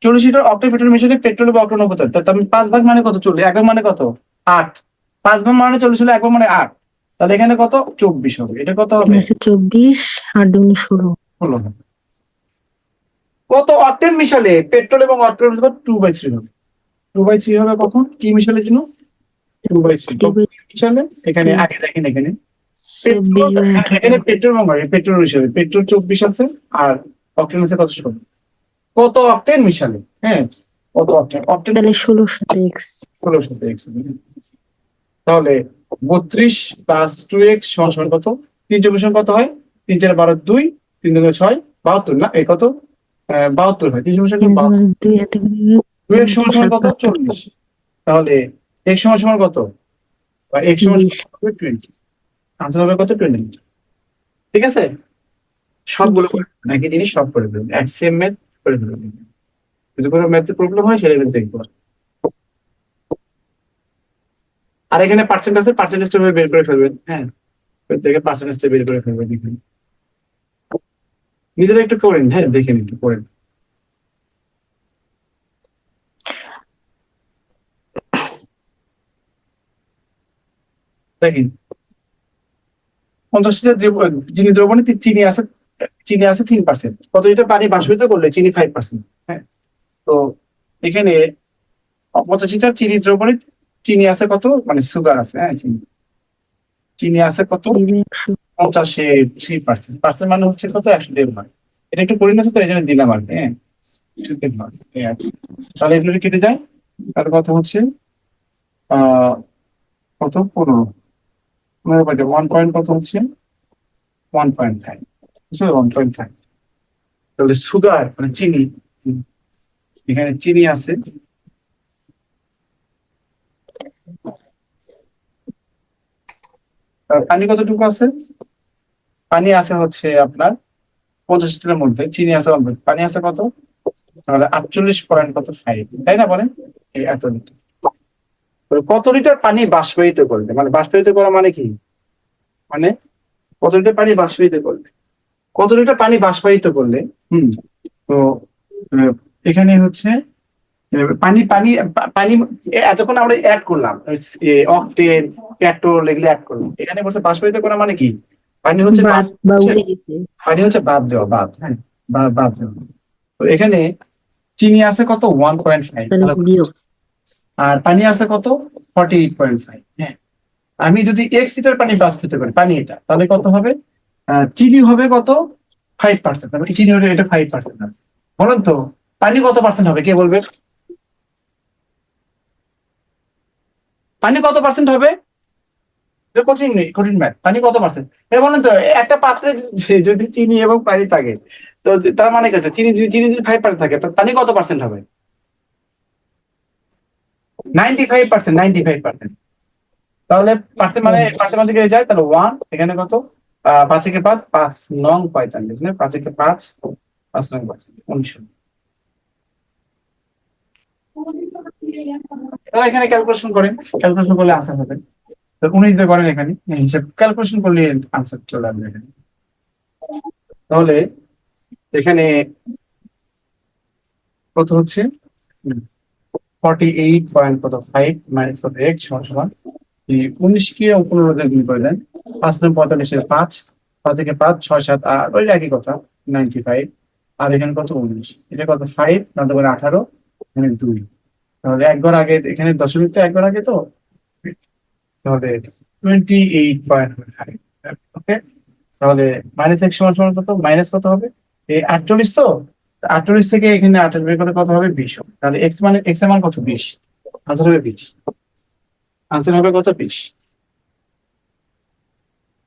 40 লিটার অক্টেন পেট্রোল মিশালে পেট্রোল বা অক্টেন অনুপাত, তাহলে আমি 5 ভাগ মানে কত 40, 1 ভাগ মানে কত 8, 5 ভাগ মানে 40 হলে 1 ভাগ মানে 8, তাহলে এখানে কত 24 হবে, এটা কত হবে 324 8 2 16 16 হবে। কত অক্টেন মিশালে পেট্রোল এবং অক্টেন অনুপাত 2/3 হবে, 2/3 হবে কখন, কি মিশালে জন্য 2/3 মিশালে, এখানে আগে দেখেন, এখানে পেট্রোল, 24/18 এখানে পেট্রোল পেট্রোল হিসাবে পেট্রোল 24 আছে, আর অক্টেন আছে কত, কত অক্টেন মিশালে, হ্যাঁ কত অক্টেন, অক্টেন তাহলে 16 সাথে x 16 সাথে x, তাহলে 32 প্লাস 2x সমান সমান কত, 3 সমান কত হয়, 3 4 12 2, 3 2 6 72 না, এই কত 72 হয়, 3 সমান 2 হাতে 2x সমান সমান কত 40, তাহলে x সমান সমান কত, বা x সমান 20 সমান হবে 20, আনসার হবে কত 20। ঠিক আছে, সবগুলো করে ফেলবেন, একই জিনিস সব করে ফেলবেন, এক সেম ম্যাথ করে ফেলবেন, যদি কোনো ম্যাথে প্রবলেম হয় সেটা কিন্তু দেখবো। আর এখানে পার্সেন্টেজটা বের করে ফেলবেন, হ্যাঁ প্রত্যেকে পার্সেন্টেজটা বের করে ফেলবেন এখানে, নিজেরা একটু করেন, হ্যাঁ দেখেন একটু করেন। দেখেন 50 লিটার চিনি দ্রবণে চিনি আছে 3%, কত লিটার পানি বাষ্পীভূত করলে চিনি 5%, হ্যাঁ। তো এখানে 50 লিটার চিনি দ্রবণে চিনি আছে কত, মানে সুগার আছে, হ্যাঁ চিনি, চিনি আছে কত 3/100 50-এ 3%, পার্সেন্ট মানে হচ্ছে কত 100 ভাগ, এটা একটু পরিমাণ আছে তো এই জন্য দিলাম আর কি, হ্যাঁ 100 ভাগ, এই আর কি। তাহলে এগুলো কেটে যায়, তার কথা হচ্ছে কত 15, 1 পয়েন্ট কত হচ্ছে 1.5, 1.5। তাহলে সুগার মানে চিনি, এখানে চিনি আছে, পানি কতটুকু আছে, পানি আছে হচ্ছে আপনার 50 লিটারের মধ্যে চিনি আছে 1, পানি আছে কত? তাহলে 48.5, তাই না বলেন? এই এত লিটার। তো কত লিটার পানি বাষ্পায়িত করবে, মানে বাষ্পায়িত করা মানে কি, মানে কত লিটার পানি বাষ্পায়িত করলে, কত লিটার পানি বাষ্পায়িত করলে তো আহ, এখানে হচ্ছে পানি পানি পানি এতক্ষণ আমরা অ্যাড করলাম, অক্টেন, পেট্রোল এগুলো অ্যাড করলাম। এখানে বলছে বাষ্পায়িত করা মানে কি, পানি হচ্ছে বাদ বা উড়ে গেছে। পানি হচ্ছে বাদ দেওয়া, বাদ, হ্যাঁ, বাদ দেওয়া। তো এখানে চিনি আছে কত? 1.5, তাহলে বিয়োগ। আর পানি আছে কত? 48.5। হ্যাঁ, আমি যদি 1 লিটার পানি বাষ্পিত করি, পানি এটা, তাহলে কত হবে? চিনি হবে কত? 5%। তাহলে চিনি হলে এটা 5% আছে। বলেন তো পানি কত পার্সেন্ট হবে, কে বলবে? পানি কত পার্সেন্ট হবে? এটা কঠিন নেই, কঠিন ম্যাথ। পানি কত পার্সেন্ট? বলেন তো, একটা পাত্রে যদি চিনি এবং পানি থাকে, তো তার মানে কত? চিনি যদি 5% থাকে, তো পানি কত পার্সেন্ট হবে? 95%, 95%। তাহলে পার্সেন্ট মানে পার্সেন্ট মধ্যে গিয়ে যায়, তাহলে 1, এখানে কত? 5 × 5, 5×9 = 45, না? 5 × 5, 5×9 = 19। তাহলে এখানে ক্যালকুলেশন করেন, ক্যালকুলেশন করলে আনসার হবে। তো 19 দিয়ে করেন, এখানে হিসাব ক্যালকুলেশন করলে আনসার চলে আসবে এখানে। তাহলে এখানে কত হচ্ছে? 48.5 মাইনাস কত x সমান এই 19 কে 15 দিয়ে গুণ করে দেন। 5×45 = 5, 5 থেকে 5, 6, 7, 8, ওই একই কথা, 95। আর এখানে কত? 19, এটা কত? 5, 9 করে 18, এখানে 2। তাহলে একবার আগে, এখানে দশমিক তো একবার আগে, তো তাহলে 28.5। ওকে, তাহলে মাইনাস x সমান সমান কত? মাইনাস কত হবে? এই 48, তো 48 থেকে এখানে 28 বের করে কত হবে? 20 হবে। তাহলে x মানে, x এর মান কত? 20। আনসার হবে 20। আনসার হবে কত? 20।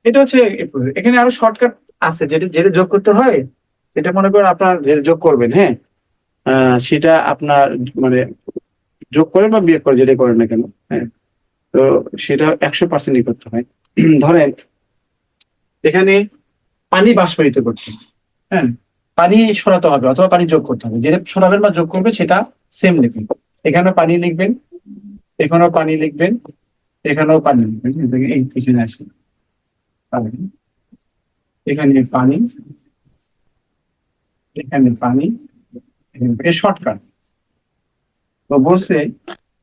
এটা হচ্ছে এখানে আরো শর্টকাট আছে, যেটা যেটা যোগ করতে হয়, এটা মনে করেন আপনার যেটা যোগ করবেন, হ্যাঁ, সেটা আপনার মানে যোগ করেন বা বিয়োগ করে যেটা করেন না কেন, হ্যাঁ, তো সেটা 100%ই করতে হয়। ধরেন এখানে পানি বাষ্পায়িত করতে হবে, হ্যাঁ, পানি সরাতে হবে অথবা পানি যোগ করতে হবে, যেটা সরাবেন বা যোগ করবে সেটা সেম লিখবেন। এখানেও পানি লিখবেন, এখানেও পানি লিখবেন, এখানেও পানি লিখবেন। এই এখানে আসি, পানি, এখানে পানি, এখানে পানি, এখানে শর্টকাট। তো বলছে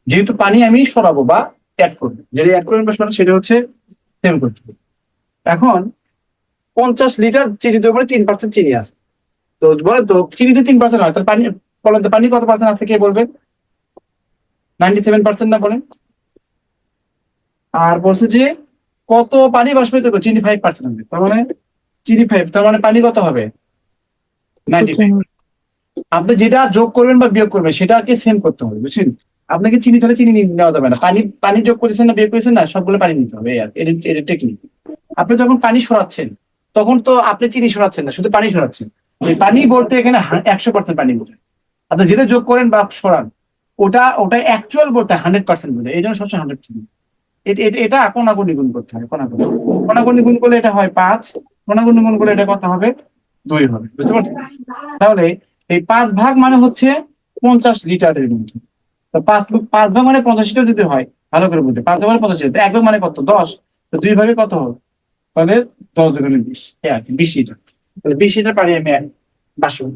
যেহেতু পানি আমি সরাবো বা অ্যাড করবো, যেটা অ্যাড করবেন বা সরাবো সেটা হচ্ছে সেম করতে হবে। এখন 50 লিটার চিনির উপরে 3% চিনি আছে, তো বলে তো চিনিতে 3% হয়, তাহলে পানি, বলেন তো পানি কত পার্সেন্ট আছে, কে বলবেন? 97% না, বলেন। আর বলছে যে কত পানি বাষ্পায়িত করে? চিনি 5% হবে, তার মানে চিনি 5, তার মানে পানি কত হবে? 95। আপনি যেটা যোগ করবেন বা বিয়োগ করবেন সেটাকে সেম করতে হবে, বুঝছেন? আপনাকে চিনি, তাহলে চিনি নেওয়া যাবে না। পানি পানি যোগ করেছেন না বিয়োগ করেছেন না, সবগুলো পানি নিতে হবে, এটা টেকনিক। আপনি যখন পানি সরাচ্ছেন, তখন তো আপনি চিনি সরাচ্ছেন না, শুধু পানি সরাচ্ছেন। ওই পানি বলতে এখানে 100% পানি বোঝায়। আপনি যেটা যোগ করেন বা সরান, ওটা ওটা অ্যাকচুয়াল বলতে 100% বোঝায়, এই জন্য সবসময় 100%। এটা কোনাগুনি গুণ করতে হবে, কোনাগুনি। কোনাগুনি গুণ করলে এটা হয় 5, কোনাগুনি গুণ করলে এটা কত হবে? 2 হবে, বুঝতে পারছেন? তাহলে এই 5 ভাগ মানে হচ্ছে 50 লিটারের মধ্যে। তো 5 ভাগ মানে 50 লিটার যদি হয়, ভালো করে বুঝতে, 5 ভাগ মানে 50 লিটার, 1 ভাগ মানে কত? 10। তো 2 ভাগে কত হবে? তাহলে 10 দুগুণে 20, আর কি 20 লিটার। তাহলে 20 লিটার পানি আমি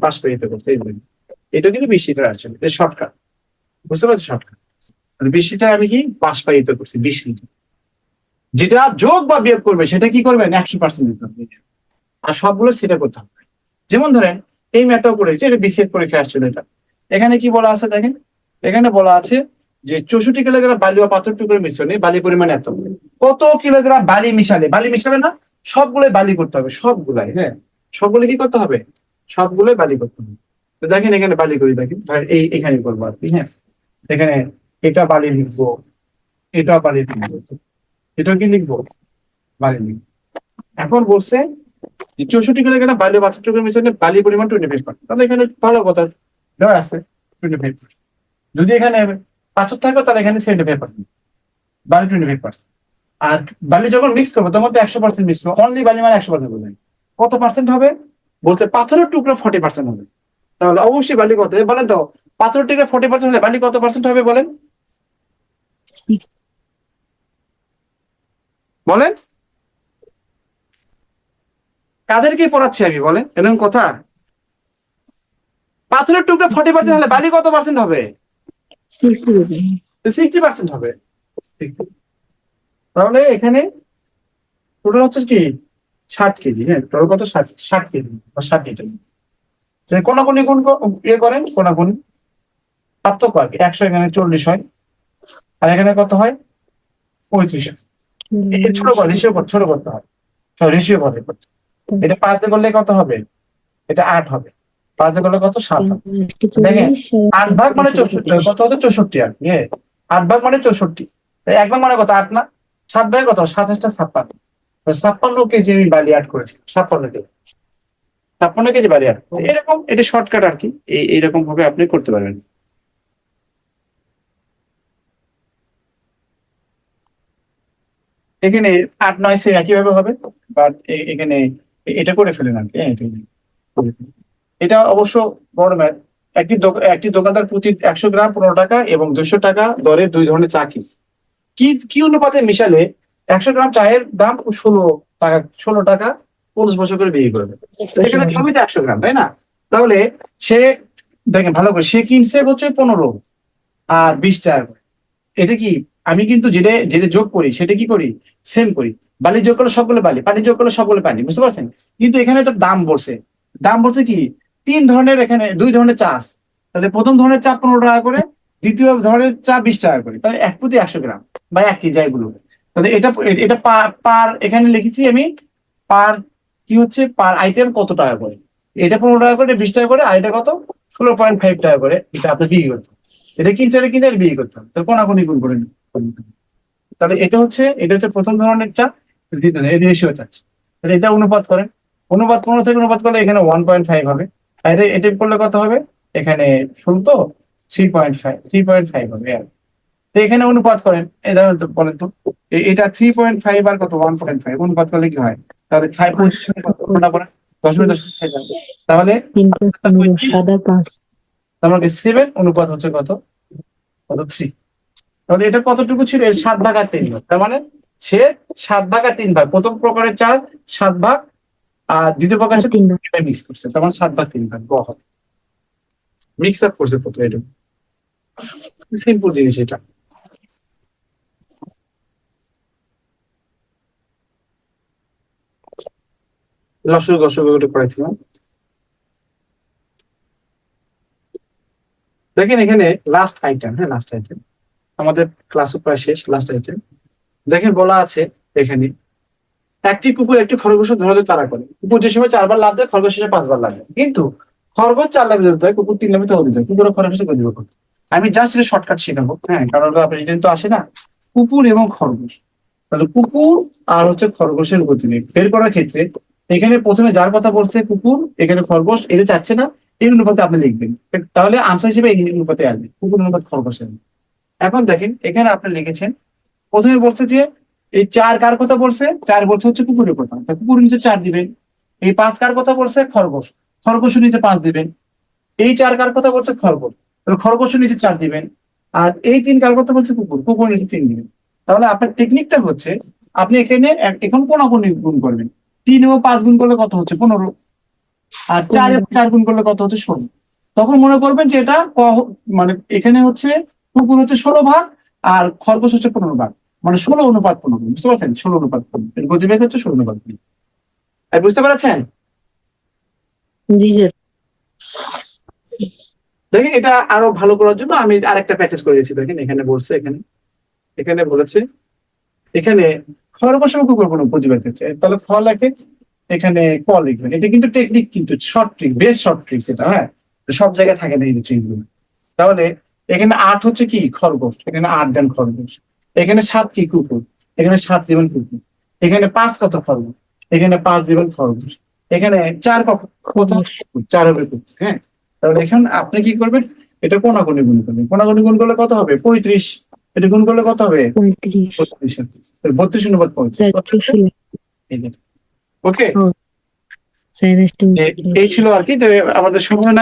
বাষ্পায়িত করতে, এটা কিন্তু 20 লিটার আসলে, এটা শর্টকাট, বুঝতে পারছি? শর্টকাট। তাহলে 20 লিটার আমি কি বাষ্পায়িত করছি? 20 লিটার। যেটা যোগ বা বিয়োগ করবে সেটা কি করবেন? 100% দিতে হবে, আর সবগুলো সেটা করতে হবে। যেমন ধরেন এই ম্যাথটাও করেছে, এটা বিসিএস পরীক্ষা আসছিল এটা। এখানে কি বলা আছে দেখেন, এখানে বলা আছে যে 64 কিলোগ্রাম বালি ও পাথর টুকরোর মিশ্রণে বালি পরিমাণ এত। কত কিলোগ্রাম বালি মিশালে? বালি মিশাবে না, সবগুলোই বালি করতে হবে, সবগুলাই, হ্যাঁ, সবগুলো কি করতে হবে? সবগুলোই বালি করতে হবে। তো দেখেন এখানে বালি করি, দেখেন ধরেন এখানে করবো আর কি, হ্যাঁ, এখানে এটা বালি লিখবো, এটা বালি লিখবো, এটা কি লিখবো? বালি লিখবো। এখন বলছে 64 কিলোগ্রাম বালি ও পাথর টুকরোর মিশ্রণে বালি পরিমাণ 25%, তাহলে এখানে ভালো কথা দেওয়া আছে 25%। যদি এখানে পাথর থাকে তাহলে এখানে 75%, বালি 25%। আর বালি যখন মিক্স করবো তখন তো 100% মিক্স করবো, অনলি বালি মানে 100% বোঝায়। কত পার্সেন্ট হবে? বলছে পাথরের টুকরা 40% হবে, তাহলে অবশ্যই বালি কত হবে? বলেন তো, পাথরের টুকরা 40% হলে বালি কত পার্সেন্ট হবে বলেন? 6 বলেন, কাদেরকে পড়াচ্ছি আমি বলেন এরকম কথা? পাথরের টুকরা 40% হলে বালি কত পার্সেন্ট হবে? 60% হবে। তাহলে এখানে টোটাল হচ্ছে কি 60 কেজি। হ্যাঁ, টোটাল কত? 60 কেজি বা 60 লিটার। কোনাকুনি গুণ ইয়ে করেন, কোনাকুনি পার্থক্য আর কি। 100 এখানে 40 হয়, আর এখানে কত হয়? 35 হয়। ছোট করে রেশিও করতে, ছোট করতে হয়, রেশিও করে করতে। এটা 5 দিয়ে করলে কত হবে? এটা 8 হবে। 5 দিয়ে করলে কত? 7 হবে। দেখেন 8 ভাগ মানে 64, কত হতো? 64 আর কি। হ্যাঁ, 8 ভাগ মানে 64, 1 ভাগ মানে কত? 8 না? 7 ভাগে কত? 27টা 56। 56 কেজি আমি বালি অ্যাড করেছি, 56 কেজি, 56 কেজি বালি অ্যাড করেছি। এরকম, এটা শর্টকাট আর কি। এইরকম ভাবে আপনি করতে পারবেন। এখানে 8 9 সেম একইভাবে হবে, বাট এখানে এটা করে ফেলেন আর কি। হ্যাঁ, করে ফেলেন। এটা অবশ্য বড় ম্যাথ। একটি দোকানদার প্রতি 100 গ্রাম 15 টাকা এবং 200 টাকা দরে 2 ধরনের চা কিনছে। কি অনুপাতে মিশালে 100 গ্রাম চায়ের দাম 16 টাকা, 16 টাকা 50 পয়সা করে বিক্রি করবে? এখানে সবই তো 100 গ্রাম, তাই না? তাহলে সে, দেখেন ভালো করে, সে কিনছে হচ্ছে 15 আর 20 টাকা করে। এটা কি, আমি কিন্তু যেটা যেটা যোগ করি সেটা কি করি? সেম করি। বালি যোগ করলে সবগুলো বালি, পানি যোগ করলে সবগুলো পানি, বুঝতে পারছেন? কিন্তু এখানে তো দাম বলছে, দাম বলছে কি 3 ধরনের, এখানে 2 ধরনের চা আছে। তাহলে প্রথম ধরনের চা 15 টাকা করে, দ্বিতীয় ধরনের চা 20 টাকা করে। তাহলে 1 প্রতি 100 গ্রাম বা 1 কেজি এগুলো। তাহলে এটা এটা পার পার এখানে লিখেছি আমি পার, কি হচ্ছে পার আইটেম কত টাকা করে। এটা 15 টাকা করে, 20 টাকা করে, আর এটা কত? 16.5 টাকা করে। এটা আপনি বিক্রি করতে হবে। এটা কিনছে, এটা কিনে বিক্রি করতে হবে। তাহলে কোনাকুনি গুণ করে নিন। তাহলে এটা হচ্ছে প্রথম ধরনের চা, দ্বিতীয় ধরনের, এই রেশিও চাচ্ছে। তাহলে এটা অনুপাত করেন, অনুপাত 15 থেকে অনুপাত করলে এখানে 1.5 হবে। আর এটা করলে কত হবে? এখানে 16 তো 3.5 হবে আর। তো এখানে অনুপাত করেন, এই ধরেন তো, বলেন তো, এটা 3.5 আর কত? 1.5 অনুপাত করলে কি হয়? তাহলে 10 মিনিট। তাহলে 5 তাহলে 7 অনুপাত হচ্ছে কত? কত? 3। তাহলে এটা কতটুকু ছিল? এর 7 ভাগ আর 3 ভাগ। তার মানে সে 7 ভাগ আর 3 ভাগ, প্রথম প্রকারের চার 7 ভাগ, আর দ্বিতীয় প্রকার আর 3 মিক্স করছে। তার মানে 7 ভাগ 3 ভাগ হবে, মিক্স আপ করছে প্রথমে। এটা সিম্পল জিনিস এটা। লসগো গসগো ওটা পড়াইছিলাম। দেখেন এখানে লাস্ট আইটেম, হ্যাঁ লাস্ট আইটেম, আমাদের ক্লাস প্রায় শেষ। লাস্ট আইটেম দেখেন বলা আছে এখানে, একটি কুকুর একটি খরগোশের ধরে তাড়া করে। কুকুর যে সময় 4 বার লাফ দেয়, খরগোশ শেষে 5 বার লাফ দেয়। কিন্তু খরগোশ 4 লাফে যেতে হয়, কুকুর 3 লাফে তো হতে যায়। কুকুর ও খরগোশের গতি বের করতে। আমি জাস্ট এটা শর্টকাট শেখাবো, হ্যাঁ, কারণ তো আসে না। কুকুর এবং খরগোশ, তাহলে কুকুর আর হচ্ছে খরগোশের গতি বের করার ক্ষেত্রে এখানে প্রথমে যার কথা বলছে কুকুর, এখানে খরগোশ, এটা চাচ্ছে না, এই অনুপাতে আপনি লিখবেন। তাহলে আনসার হিসেবে এই অনুপাতে আসবে, কুকুর অনুপাত খরগোশ আসবে। এখন দেখেন এখানে আপনি লিখেছেন, প্রথমে বলছে যে এই 4 কার কথা বলছে? 4 বলছে হচ্ছে কুকুরের কথা, তা কুকুর নিচে 4 দিবেন। এই 5 কার কথা বলছে? খরগোশ, খরগোশ নিচে 5 দিবেন। এই 4 কার কথা বলছে? খরগোশ, তাহলে খরগোশ নিচে 4 দিবেন। আর এই 3 কার কথা বলছে? কুকুর, কুকুর নিচে 3 দিবেন। তাহলে আপনার টেকনিকটা হচ্ছে, আপনি এখানে এখন কোনাকুনি গুণ করবেন। 3 এবং 5 গুণ করলে কত হচ্ছে? 15। আর 4 এবং 4 গুণ করলে কত হচ্ছে? 16। তখন মনে করবেন যে এটা মানে এখানে হচ্ছে কুকুর হচ্ছে 16 ভাগ আর খরগোশ হচ্ছে 15 ভাগ, মানে 16 অনুপাত 15। বুঝতে পারছেন? 16 অনুপাত 15, এর গতিবেগ হচ্ছে 16 অনুপাত 15। বুঝতে পারছেন? জি স্যার। দেখেন এটা আরো ভালো করার জন্য আমি আরেকটা প্র্যাকটিস করে দিয়েছি। দেখেন এখানে বলছে, এখানে এখানে বলেছে, এখানে খরগোশ এবং কুকুর কোনো গতিবেগ হচ্ছে, তাহলে খ লেখে, এখানে ক লিখবেন। এটা কিন্তু টেকনিক, কিন্তু short trick, best short tricks এটা, হ্যাঁ, সব জায়গায় থাকে না এই ট্রিক্স গুলো। তাহলে এখানে 8 হচ্ছে কি? খরগোশ, এখানে 8 দেন খরগোশ। এখানে 7 কি? কুকুর, এখানে 7 দিবেন কুকুর। এখানে 5 কত? খরগোশ, এখানে 5 দিবেন খরগোশ। এখানে 4 কত? খরগোশ 4 হবে কুকুর, হ্যাঁ। তাহলে এখন আপনি কি করবেন? এটা কোনাকুনি গুণ করবেন। কোনাকুনি গুণ করলে কত হবে? 35। এটা গুণ করলে কত হবে? 35 32 অনুপাত 35। স্যার 16 ওকে। সাইনাস টু এই ছিল আর কি। তো আমাদের সময় নাই।